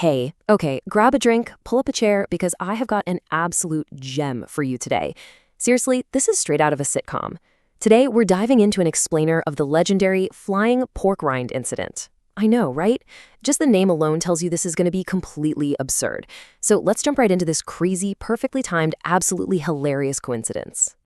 Hey, okay, grab a drink, pull up a chair, because I have got an absolute gem for you today. Seriously, this is straight out of a sitcom. Today, we're diving into an explainer of the legendary flying pork rind incident. I know, right? Just the name alone tells you this is going to be completely absurd. So let's jump right into this crazy, perfectly timed, absolutely hilarious coincidence.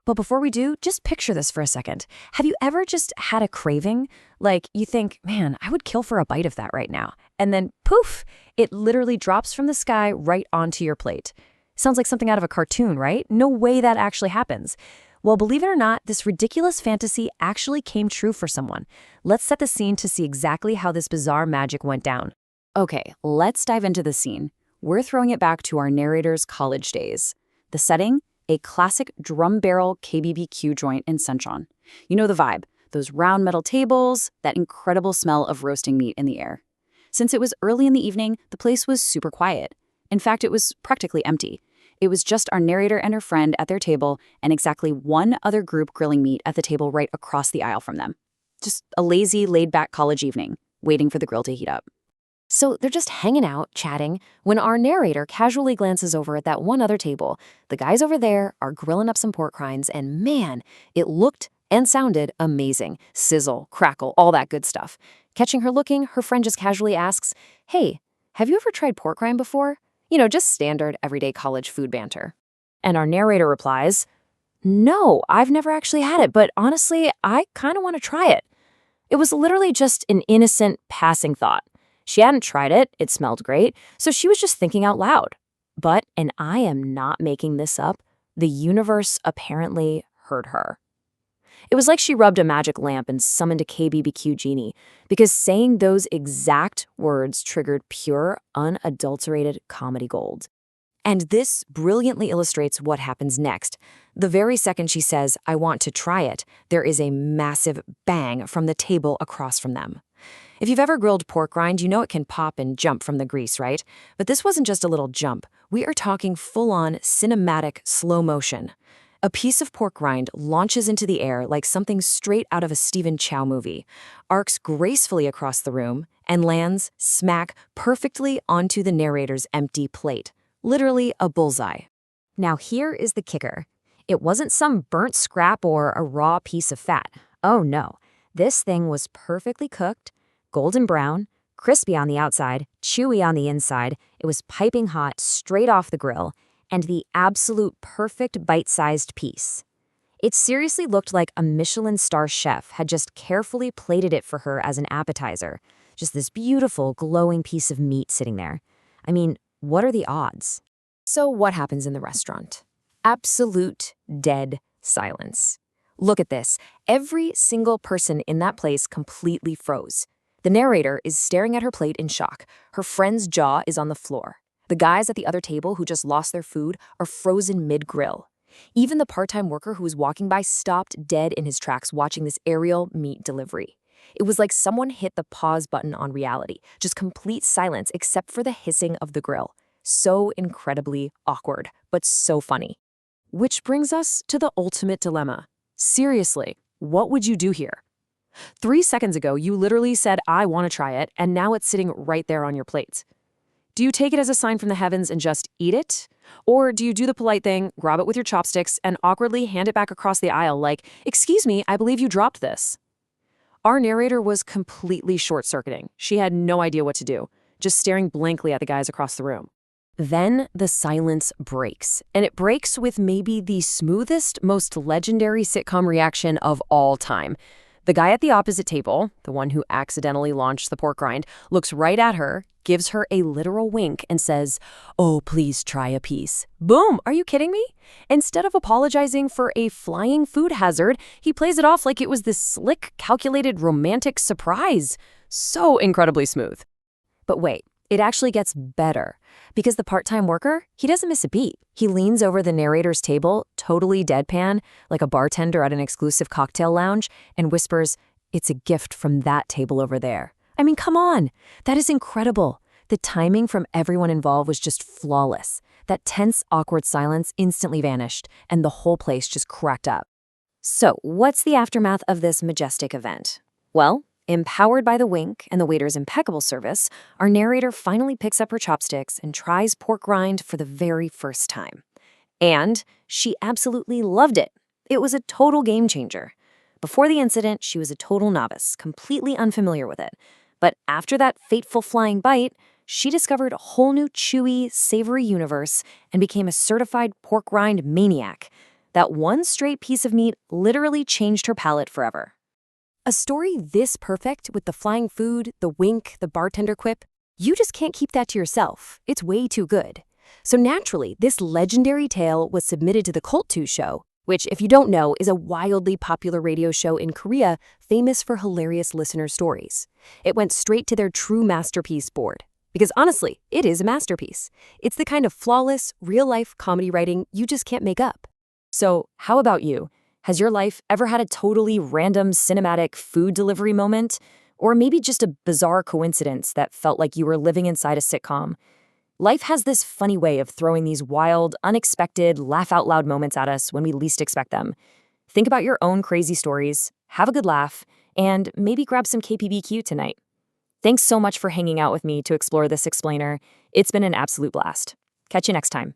But before we do, just picture this for a second. Have you ever just had a craving? Like, you think, man, I would kill for a bite of that right now. And then, poof, it literally drops from the sky right onto your plate. Sounds like something out of a cartoon, right? No way that actually happens. Well, believe it or not, this ridiculous fantasy actually came true for someone. Let's set the scene to see exactly how this bizarre magic went down. Okay, let's dive into the scene. We're throwing it back to our narrator's college days. The setting? A classic drum barrel KBBQ joint in Suncheon. You know the vibe, those round metal tables, that incredible smell of roasting meat in the air. Since it was early in the evening, the place was super quiet. In fact, it was practically empty. It was just our narrator and her friend at their table and exactly one other group grilling meat at the table right across the aisle from them. Just a lazy, laid-back college evening, waiting for the grill to heat up. So they're just hanging out, chatting, when our narrator casually glances over at that one other table. The guys over there are grilling up some pork rinds, and man, it looked and sounded amazing. Sizzle, crackle, all that good stuff. Catching her looking, her friend just casually asks, "Hey, have you ever tried pork rind before?" You know, just standard, everyday college food banter. And our narrator replies, "No, I've never actually had it, but honestly, I kind of want to try it." It was literally just an innocent, passing thought. She hadn't tried it, it smelled great, so she was just thinking out loud. But, and I am not making this up, the universe apparently heard her. It was like she rubbed a magic lamp and summoned a KBBQ genie, because saying those exact words triggered pure, unadulterated comedy gold. And this brilliantly illustrates what happens next. The very second she says, "I want to try it," there is a massive bang from the table across from them. If you've ever grilled pork rind, you know it can pop and jump from the grease, right? But this wasn't just a little jump. We are talking full-on cinematic slow motion. A piece of pork rind launches into the air like something straight out of a Stephen Chow movie, arcs gracefully across the room, and lands smack perfectly onto the narrator's empty plate. Literally a bullseye. Now here is the kicker. It wasn't some burnt scrap or a raw piece of fat. Oh no, this thing was perfectly cooked, golden brown, crispy on the outside, chewy on the inside. It was piping hot straight off the grill, and the absolute perfect bite-sized piece. It seriously looked like a Michelin star chef had just carefully plated it for her as an appetizer. Just this beautiful, glowing piece of meat sitting there. I mean, what are the odds? So what happens in the restaurant? Absolute dead silence. Look at this. Every single person in that place completely froze. The narrator is staring at her plate in shock. Her friend's jaw is on the floor. The guys at the other table who just lost their food are frozen mid-grill. Even the part-time worker who was walking by stopped dead in his tracks watching this aerial meat delivery. It was like someone hit the pause button on reality, just complete silence except for the hissing of the grill. So incredibly awkward, but so funny. Which brings us to the ultimate dilemma. Seriously, what would you do here? 3 seconds ago, you literally said, "I want to try it," and now it's sitting right there on your plate. Do you take it as a sign from the heavens and just eat it? Or do you do the polite thing, grab it with your chopsticks, and awkwardly hand it back across the aisle like, "Excuse me, I believe you dropped this"? Our narrator was completely short-circuiting. She had no idea what to do, just staring blankly at the guys across the room. Then the silence breaks, and it breaks with maybe the smoothest, most legendary sitcom reaction of all time. The guy at the opposite table, the one who accidentally launched the pork rind, looks right at her, gives her a literal wink, and says, "Oh, please try a piece." Boom! Are you kidding me? Instead of apologizing for a flying food hazard, he plays it off like it was this slick, calculated, romantic surprise. So incredibly smooth. But wait, it actually gets better. Because the part-time worker, he doesn't miss a beat. He leans over the narrator's table, totally deadpan, like a bartender at an exclusive cocktail lounge, and whispers, "It's a gift from that table over there." I mean, come on. That is incredible. The timing from everyone involved was just flawless. That tense, awkward silence instantly vanished, and the whole place just cracked up. So, what's the aftermath of this majestic event? Well, Empowered by the wink and the waiter's impeccable service, our narrator finally picks up her chopsticks and tries pork rind for the very first time. And she absolutely loved it. It was a total game changer. Before the incident, she was a total novice, completely unfamiliar with it. But after that fateful flying bite, she discovered a whole new chewy, savory universe and became a certified pork rind maniac. That one straight piece of meat literally changed her palate forever. A story this perfect with the flying food, the wink, the bartender quip, you just can't keep that to yourself. It's way too good. So naturally, this legendary tale was submitted to the Cult 2 show, which, if you don't know, is a wildly popular radio show in Korea famous for hilarious listener stories. It went straight to their true masterpiece board. Because honestly, it is a masterpiece. It's the kind of flawless, real-life comedy writing you just can't make up. So, how about you? Has your life ever had a totally random cinematic food delivery moment? Or maybe just a bizarre coincidence that felt like you were living inside a sitcom? Life has this funny way of throwing these wild, unexpected, laugh-out-loud moments at us when we least expect them. Think about your own crazy stories, have a good laugh, and maybe grab some KPBQ tonight. Thanks so much for hanging out with me to explore this explainer. It's been an absolute blast. Catch you next time.